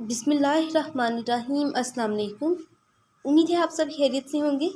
बिस्मिल्लाहिर्रहमानिर्रहीम। अस्सलाम वालेकुम। उम्मीद है आप सब खैरियत से होंगे।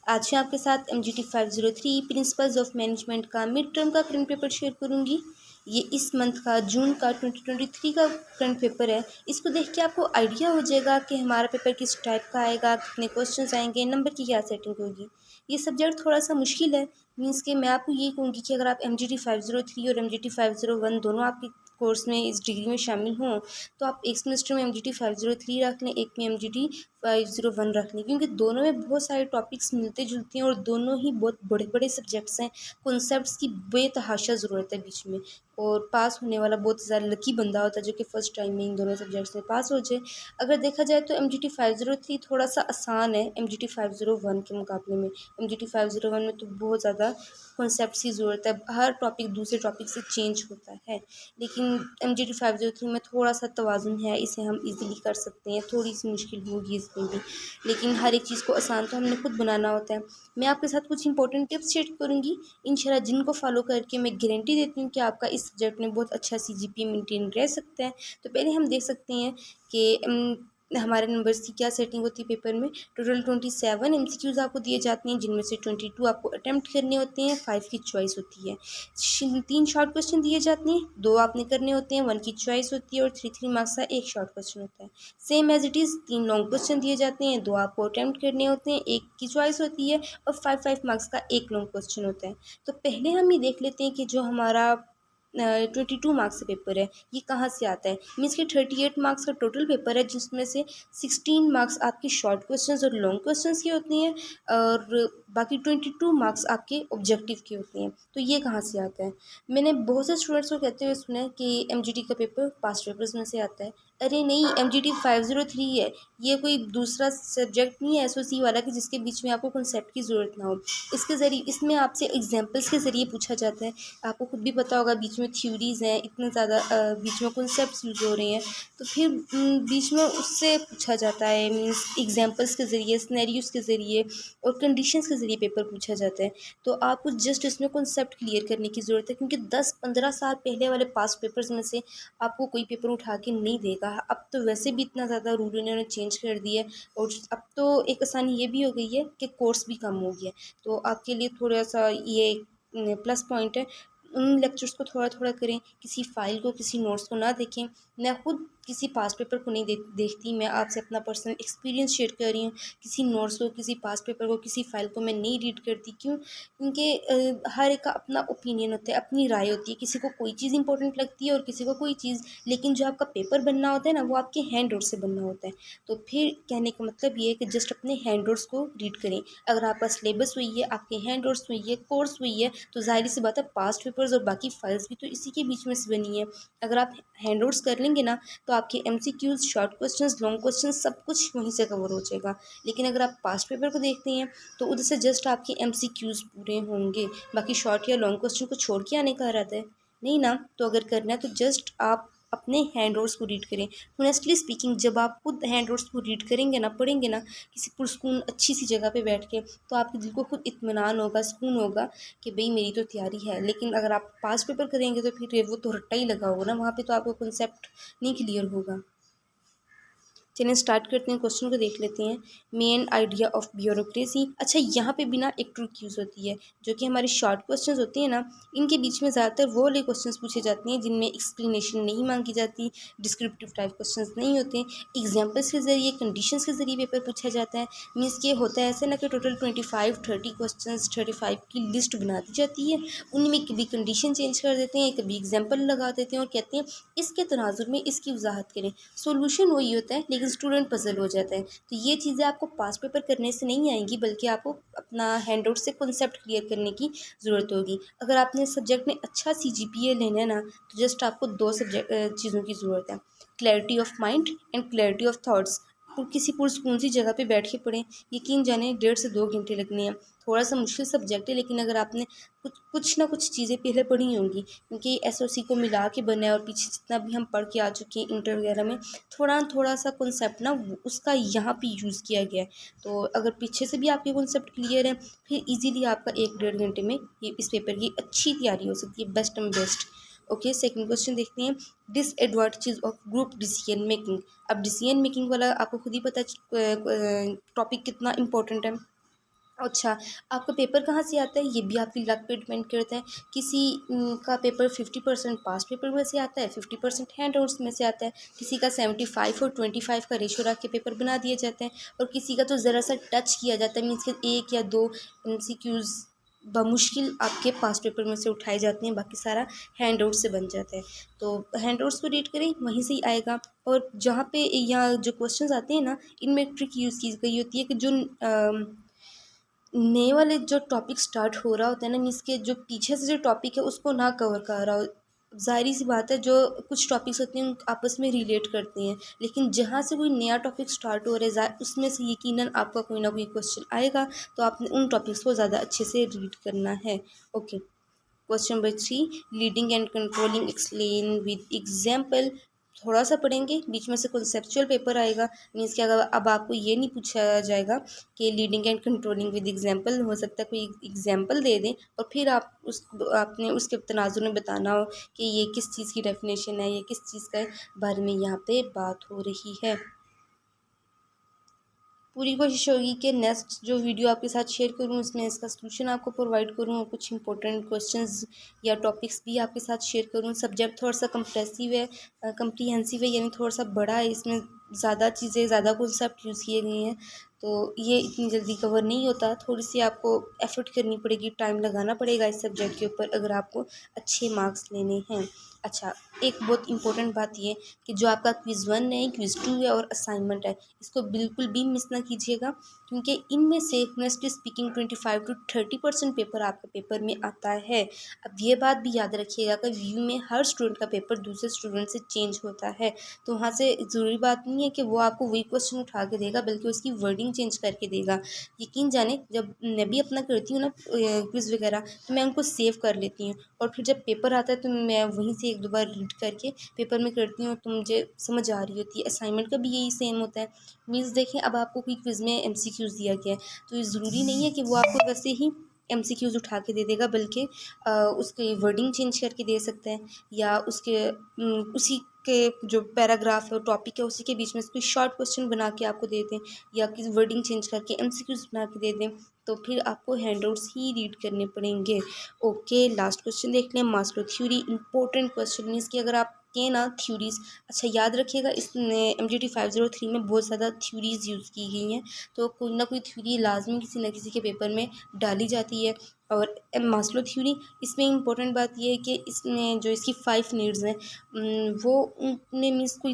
आज मैं आपके साथ MGT 503 प्रिंसिपल्स ऑफ मैनेजमेंट का मिड टर्म का करंट पेपर शेयर करूंगी। ये इस मंथ का जून का 2023 का करंट पेपर है। इसको देख के आपको आइडिया हो जाएगा कि हमारा पेपर किस टाइप का आएगा, कितने क्वेश्चंस आएंगे, नंबर की क्या सेटिंग होगी। ये सब्जेक्ट थोड़ा सा मुश्किल है। मीन्स कि मैं आपको ये कहूँगी कि अगर आप MGT 503 और MGT 501 दोनों आपके कोर्स में इस डिग्री में शामिल हों तो आप एक सेमेस्टर में MGT 503 रख लें, एक में MGT 501 रख लें, क्योंकि दोनों में बहुत सारे टॉपिक्स मिलते जुलते हैं और दोनों ही बहुत बड़े बड़े सब्जेक्ट्स हैं। कॉन्सेप्ट्स की बेतहाशा ज़रूरत है बीच में, और पास होने वाला बहुत ज़्यादा लकी बंदा होता है जो कि फ़र्स्ट टाइम में इन दोनों सब्जेक्ट्स में पास हो जाए। अगर देखा जाए तो MGT 503 थोड़ा सा आसान है MGT 501 के मुकाबले में। MGT 501 में तो बहुत ज़्यादा कॉन्सेप्ट्स की ज़रूरत है, हर टॉपिक दूसरे टॉपिक से चेंज होता है। लेकिन MGT 503 में थोड़ा सा तवाज़ुन है, इसे हम इजीली कर सकते हैं। थोड़ी सी मुश्किल होगी इसमें भी, लेकिन हर एक चीज़ को आसान तो हमने खुद बनाना होता है। मैं आपके साथ कुछ इंपॉर्टेंट टिप्स शेयर करूँगी इंशाल्लाह, जिनको फॉलो करके मैं गारंटी देती हूँ कि आपका इस सब्जेक्ट में बहुत अच्छा CGPA मेंटेन रह सकता है। तो पहले हम देख सकते हैं कि हमारे नंबर्स की क्या सेटिंग होती है पेपर में। टोटल 27 MCQs आपको दिए जाते हैं, जिनमें से 22 आपको अटैम्प्ट करने होते हैं, 5 की चॉइस होती है। 3 शॉर्ट क्वेश्चन दिए जाते हैं, 2 आपने करने होते हैं, 1 की चॉइस होती है और 3 मार्क्स का 1 शॉर्ट क्वेश्चन होता है। Same as it is 3 long question दिए जाते हैं, 2 आपको अटैम्प्ट करने होते हैं, 1 की चॉइस होती है और 5 मार्क्स का 1 लॉन्ग क्वेश्चन होता है। तो पहले हम ये देख लेते हैं कि जो हमारा 22 मार्क्स का पेपर है ये कहाँ से आता है। मीन्स कि 38 मार्क्स का टोटल पेपर है, जिसमें से 16 मार्क्स आपके शॉर्ट क्वेश्चंस और लॉन्ग क्वेश्चंस की होती हैं और बाकी 22 मार्क्स आपके ऑब्जेक्टिव की होती हैं। तो ये कहाँ से आता है। मैंने बहुत से स्टूडेंट्स को कहते हुए सुना है कि MGT का पेपर पास्ट पेपर्स में से आता है। अरे नहीं, MGT 503 है, ये कोई दूसरा सब्जेक्ट नहीं है SOC वाला कि जिसके बीच में आपको कॉन्सेप्ट की ज़रूरत ना हो। इसके ज़रिए इसमें आपसे एग्जाम्पल्स के ज़रिए पूछा जाता है। आपको खुद भी पता होगा बीच में थ्योरीज़ हैं, इतने ज़्यादा बीच में कॉन्सेप्ट्स यूज हो रहे हैं, तो फिर बीच में उससे पूछा जाता है। मीन्स एग्जाम्पल्स के ज़रिए, सिनेरियोस के ज़रिए और कंडीशंस के ज़रिए पेपर पूछा जाता है। तो आपको जस्ट इसमें कॉन्सेप्ट क्लियर करने की ज़रूरत है, क्योंकि 10-15 साल पहले वाले पास्ट पेपर्स में से आपको कोई पेपर उठा के नहीं देगा। अब तो वैसे भी इतना ज़्यादा रूल इन्होंने चेंज कर दिया है, और अब तो एक आसानी ये भी हो गई है कि कोर्स भी कम हो गया, तो आपके लिए थोड़ा सा ये प्लस पॉइंट है। उन लेक्चर्स को थोड़ा थोड़ा करें, किसी फ़ाइल को, किसी नोट्स को ना देखें। मैं खुद किसी पास्ट पेपर को नहीं देखती, मैं आपसे अपना पर्सनल एक्सपीरियंस शेयर कर रही हूँ। किसी नोट्स को, किसी पास्ट पेपर को, किसी फ़ाइल को मैं नहीं रीड करती। क्यों? क्योंकि हर एक का अपना ओपिनियन होता है, अपनी राय होती है। किसी को कोई चीज़ इंपॉर्टेंट लगती है और किसी को कोई चीज़, लेकिन जो आपका पेपर बनना होता है ना, वो आपके हैंड आउट से बनना होता है। तो फिर कहने का मतलब ये है कि जस्ट अपने हैंड आउट्स को रीड करें। अगर आपका सिलेबस हुई है, आपके हैंड आउट्स हुई है, कोर्स हुई है, तो ज़ाहिर सी बात है पास्ट पेपर्स और बाकी फाइल्स भी तो इसी के बीच में से बनी है। अगर आप हैंड आउट्स कर लेंगे ना, तो आपके MCQs, short questions, long questions सब कुछ वहीं से कवर हो जाएगा। लेकिन अगर आप पास्ट पेपर को देखते हैं तो उधर से जस्ट आपके MCQs पूरे होंगे, बाकी शॉर्ट या लॉन्ग क्वेश्चन को छोड़ के आने का इरादा है नहीं ना। तो अगर करना है तो जस्ट आप अपने हैंड आउट्स को रीड करें। ऑनेस्टली स्पीकिंग, जब आप खुद हैंड आउट्स को रीड करेंगे ना, पढ़ेंगे ना किसी पुरस्कून अच्छी सी जगह पे बैठ के, तो आपके दिल को खुद इत्मीनान होगा, सुकून होगा कि भाई मेरी तो तैयारी है। लेकिन अगर आप पास पेपर करेंगे तो फिर वो तो रट्टा ही लगा होगा ना, वहाँ पे तो आपको कॉन्सेप्ट नहीं क्लियर होगा। चलिए स्टार्ट करते हैं, क्वेश्चन को देख लेते हैं। Main idea of bureaucracy. अच्छा, यहाँ पे भी ना एक ट्रिक यूज़ होती है, जो कि हमारे शॉर्ट क्वेश्चंस होते हैं ना, इनके बीच में ज़्यादातर वो वाले क्वेश्चंस पूछे जाते हैं जिनमें एक्सप्लेनेशन नहीं मांगी जाती, डिस्क्रिप्टिव टाइप क्वेश्चंस नहीं होते। एग्जाम्पल्स के ज़रिए, कंडीशंस के ज़रिए पेपर पूछा जाता है। मीन्स के होता है ऐसे ना कि टोटल 25-30 क्वेश्चन, 35 की लिस्ट बना दी जाती है। उनमें कभी कंडीशन चेंज कर देते हैं, कभी एग्जाम्पल लगा देते हैं और कहते हैं इसके तनाजुर में इसकी वजाहत करें। सोल्यूशन वही होता है, लेकिन स्टूडेंट पजल हो जाता है। तो ये चीज़ें आपको पास पेपर करने से नहीं आएंगी, बल्कि आपको अपना हैंड आउट से कॉन्सेप्ट क्लियर करने की ज़रूरत होगी। अगर आपने सब्जेक्ट में अच्छा CGPA लेना है ना, तो जस्ट आपको 2 सब्जेक्ट चीज़ों की ज़रूरत है, clarity of mind and clarity of thoughts. किसी पुरस्कून सी जगह पे बैठ के पढ़ें, यकीन जाने 1.5 से 2 घंटे लगने हैं। थोड़ा सा मुश्किल सब्जेक्ट है, लेकिन अगर आपने कुछ ना कुछ चीज़ें पहले पढ़ी होंगी, क्योंकि SOC को मिला के बना है और पीछे जितना भी हम पढ़ के आ चुके हैं इंटर वगैरह में, थोड़ा थोड़ा सा कॉन्सेप्ट ना उसका यहाँ पे यूज़ किया गया है। तो अगर पीछे से भी आपके कॉन्सेप्ट क्लियर है, फिर इजीली आपका 1-1.5 घंटे में ये इस पेपर की अच्छी तैयारी हो सकती है, best and best. Okay, second question देखते हैं, disadvantages of group decision making. अब डिसीजन मेकिंग वाला आपको खुद ही पता टॉपिक कितना इंपॉर्टेंट है। अच्छा, आपका पेपर कहाँ से आता है ये भी आपकी लक पे डिपेंड करता है। किसी का पेपर 50% पास पेपर में से आता है, 50% हैंड आउट्स में से आता है। किसी का 75 और 25 का रेशो रख के पेपर बना दिए जाते हैं, और किसी का तो ज़रा सा टच किया जाता है, मीन्स कि एक या दो MCQs बमुश्किल आपके पास पेपर में से उठाए जाते हैं, बाकी सारा हैंड आउट से बन जाता है। तो हैंड आउट्स को रीड करें, वहीं से ही आएगा। और जहाँ पे यहाँ जो क्वेश्चंस आते हैं ना, इनमें ट्रिक यूज़ की गई होती है कि जो नए वाले जो टॉपिक स्टार्ट हो रहा होता है ना, मीन्स के जो पीछे से जो टॉपिक है उसको ना कवर कर रहा हो। ज़ाहिर सी बात है, जो कुछ टॉपिक्स होते हैं आपस में रिलेट करते हैं, लेकिन जहाँ से कोई नया टॉपिक स्टार्ट हो रहा है उसमें से यकीनन आपका कोई ना कोई क्वेश्चन आएगा, तो आपने उन टॉपिक्स को ज़्यादा अच्छे से रीड करना है। Okay, question number 3, leading and controlling explain with example. थोड़ा सा पढ़ेंगे, बीच में से कॉन्सेप्चुअल पेपर आएगा, मीन्स कि अगर अब आपको ये नहीं पूछा जाएगा कि leading and controlling with example, हो सकता है कोई एग्जाम्पल दे दें और फिर आपने उसके तनाजुर में बताना हो कि ये किस चीज़ की डेफिनेशन है, ये किस चीज़ के बारे में यहाँ पे बात हो रही है। पूरी कोशिश होगी कि नेक्स्ट जो वीडियो आपके साथ शेयर करूँ उसमें इसका सलूशन आपको प्रोवाइड करूँ, और कुछ इंपॉर्टेंट क्वेश्चंस या टॉपिक्स भी आपके साथ शेयर करूँ। सब्जेक्ट थोड़ा सा कंप्रेसिव है, कम्प्रीहेंसिव है, यानी थोड़ा सा बड़ा है, इसमें ज़्यादा चीज़ें, ज़्यादा कॉन्सेप्ट यूज़ किए गए हैं, तो ये इतनी जल्दी कवर नहीं होता। थोड़ी सी आपको एफर्ट करनी पड़ेगी, टाइम लगाना पड़ेगा इस सब्जेक्ट के ऊपर अगर आपको अच्छे मार्क्स लेने हैं। अच्छा, एक बहुत इंपॉर्टेंट बात ये कि जो आपका क्विज़ 1 है, क्विज़ 2 है और असाइनमेंट है, इसको बिल्कुल भी मिस ना कीजिएगा, क्योंकि इनमें से ऑनेस्टली स्पीकिंग 25 to 30% पेपर आपके पेपर में आता है। अब ये बात भी याद रखिएगा कि व्यू में हर स्टूडेंट का पेपर दूसरे स्टूडेंट से चेंज होता है, तो वहाँ से ज़रूरी बात नहीं है कि वो आपको वही क्वेश्चन उठा के देगा, बल्कि उसकी वर्डिंग चेंज करके देगा। यकीन जाने, जब मैं भी अपना करती हूँ ना क्विज़ वगैरह, तो मैं उनको सेव कर लेती हूँ, और फिर जब पेपर आता है तो मैं वहीं से एक दो बार रीड करके पेपर में करती हूँ, तो मुझे समझ आ रही होती है। असाइनमेंट का भी यही सेम होता है। मीन्स देखें, अब आपको कोई क्विज़ में MCQs दिया गया है, तो ये ज़रूरी नहीं है कि वो आपको वैसे ही MCQs उठा के दे देगा, बल्कि उसकी वर्डिंग चेंज करके दे सकते हैं, या उसी के जो पैराग्राफ है, टॉपिक है, उसी के बीच में से कोई शॉर्ट क्वेश्चन बना के आपको दे दें, या किसी वर्डिंग चेंज करके MCQs बना के दे दें, तो फिर आपको हैंडआउट्स ही रीड करने पड़ेंगे। ओके, लास्ट क्वेश्चन देख लें, Maslow theory. Important question, means कि अगर आप के ना थ्योरीज, अच्छा याद रखिएगा, इसमें MGT 503 में बहुत ज़्यादा थ्योरीज यूज़ की गई हैं, तो कोई ना कोई थ्योरी लाजमी किसी न किसी के पेपर में डाली जाती है। और मास्लो थ्योरी, इसमें इंपॉर्टेंट बात यह है कि इसमें जो इसकी 5 नीड्स हैं, वो उनमें मीन्स कोई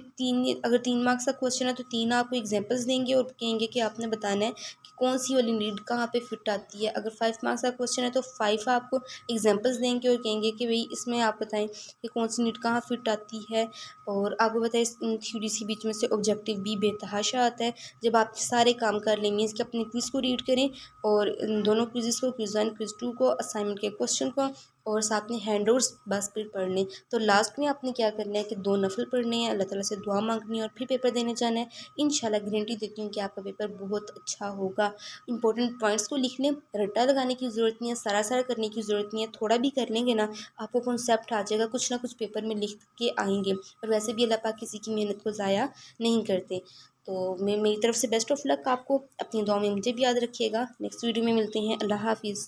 अगर 3 मार्क्स का क्वेश्चन है तो 3 आपको एग्जांपल्स देंगे और कहेंगे कि आपने बताना है कि कौन सी वाली नीड कहाँ पे फिट आती है। अगर 5 मार्क्स का क्वेश्चन है तो 5 आपको एग्जांपल्स देंगे और कहेंगे कि भाई इसमें आप बताएं कि कौन सी नीड कहाँ फिट आती है, और आपको बताएं इस थ्योरीज के बीच में से ऑब्जेक्टिव भी बेतहाशा आता है। जब आप सारे काम कर लें, मीन्स कि अपने क्विज़ को रीड करें, और इन दोनों क्विज़ को, क्विज़ 1 क्विज़ 2 को, असाइनमेंट के क्वेश्चन को, और साथ में हैंडआउट्स बस फिर पढ़ लें। तो लास्ट में आपने क्या करना है कि 2 नफल पढ़ने हैं, अल्लाह ताला से दुआ मांगनी है और फिर पेपर देने जाना है। इंशाल्लाह गारंटी देती हूँ कि आपका पेपर बहुत अच्छा होगा। इंपॉर्टेंट पॉइंट्स को लिख लें, रट्टा लगाने की ज़रूरत नहीं है, सारा करने की ज़रूरत नहीं है, थोड़ा भी कर लेंगे ना, आपको कॉन्सेप्ट आ जाएगा, कुछ ना कुछ पेपर में लिख के आएंगे। और वैसे भी अल्लाह पाक किसी की मेहनत को ज़ाया नहीं करते। तो मैं मेरी तरफ से बेस्ट ऑफ लक आपको, अपनी दुआ में मुझे भी याद रखिएगा। नेक्स्ट वीडियो में मिलते हैं। अल्लाह हाफिज़।